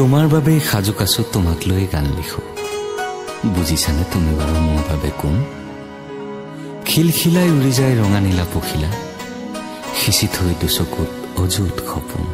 তোমাৰ বাবে সাজু কাছো তোমাক লৈ গান লিখো বুজিছানে তুমি বাৰু মোৰ বাবে কোন খিলখিলাই উৰি যায় ৰঙা নীলা পখিলা সিঁচি থৈ দুচকুত অযুত সপোন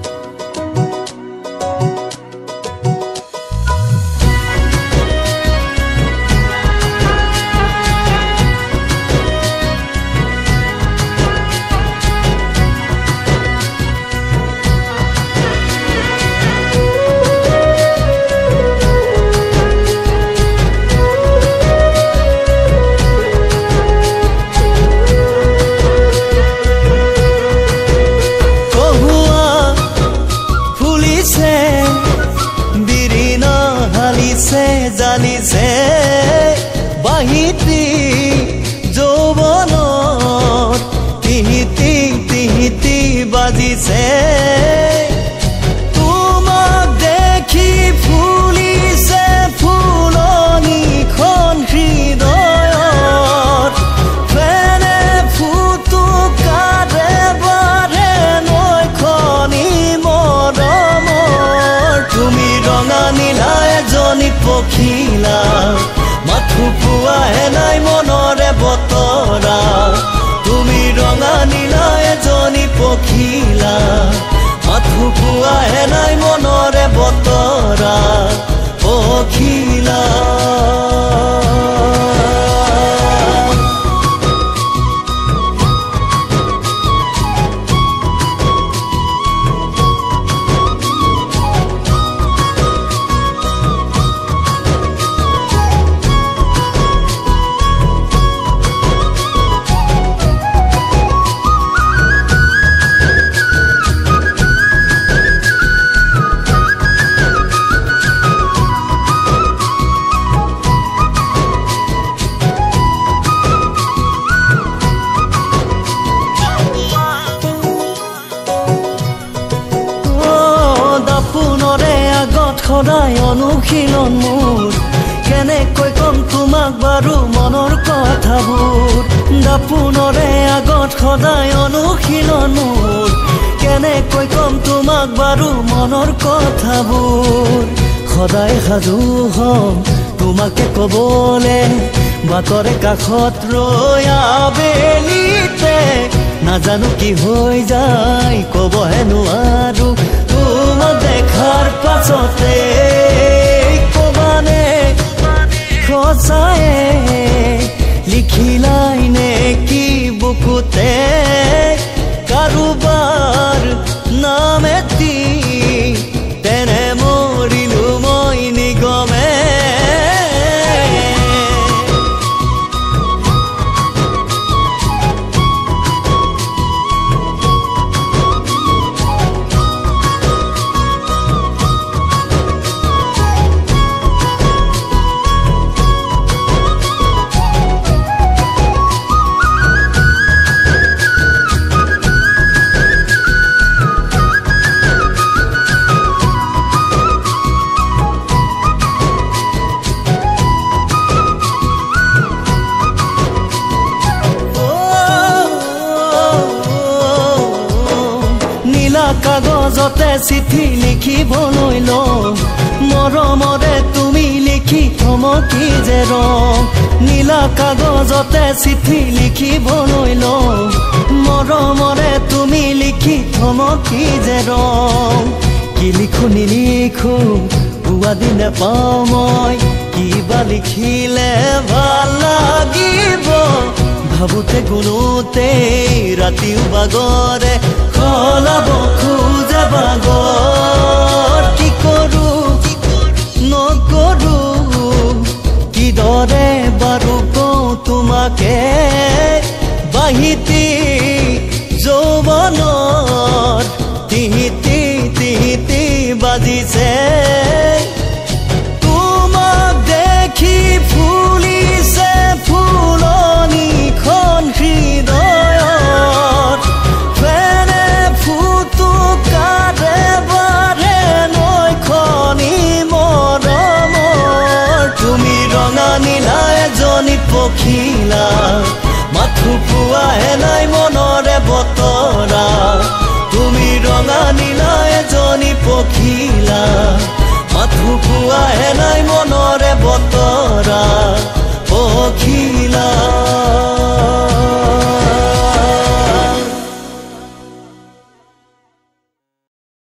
জানিছে বাহিতি যৌৱনত তিহিতি তিহিতি বাজিছে তোমাক দেখি ফুলিছে ফুলনিখন হৃদয়ত ফেনে ফুটুকাৰে বাঢ়ে নৈখনি মৰমৰ তুমি ৰঙা নীলা এজনী পখিলা মাথো পোৱাহে নাই মনৰে বতৰা তুমি ৰঙা নীলা এজনী পখিলা মাথো পোৱাহে নাই মনৰে বতৰা পখিলা সদায় অনুশীলন মোৰ কেনেকৈ কম তোমাক বাৰু মনৰ কথাবোৰ দাপোনৰে আগত সদায় অনুশীলন মোৰ কেনেকৈ কম তোমাক বাৰু মনৰ কথাবোৰ সদায় সাজু হম তোমাকে কবলে বাটৰে কাষত ৰৈ আবেলিতে নাজানো কি হৈ যায় কবহে নোৱাৰো তোমাক দেখাৰ পাছতে কবানে সঁচায়ে লিখিলাই নে কি বুকুতে কাৰোবাৰ নাম এটি তেনে মৰিলো মই নিগমে কাগজতে চিঠি লিখিবলৈ লওঁ মৰমৰে তুমি লিখি থমকি যে ৰং নীলা কাগজতে চিঠি লিখিবলৈ লওঁ মৰমৰে তুমি লিখি থমকি যে ৰং কি লিখো নিলিখো উৱাদি নেপাওঁ মই কিবা লিখিলে ভাল লাগিব ভাবোতে গুণোতে ৰাতিও বাগৰে সলাব খোজে বাগৰ কি কৰো নকৰো কিদৰে বাৰু কওঁ তোমাকে বাহিতি যৌৱনৰ তিহিতি তিহিতি বাজিছে তোমাক দেখি ফুলিছে ফুলনিখন হৃদয়ত ফেনে ফুটুকাৰে বাঢ়ে নৈখনি মৰমৰ তুমি ৰঙা নীলা এজনী পখিলা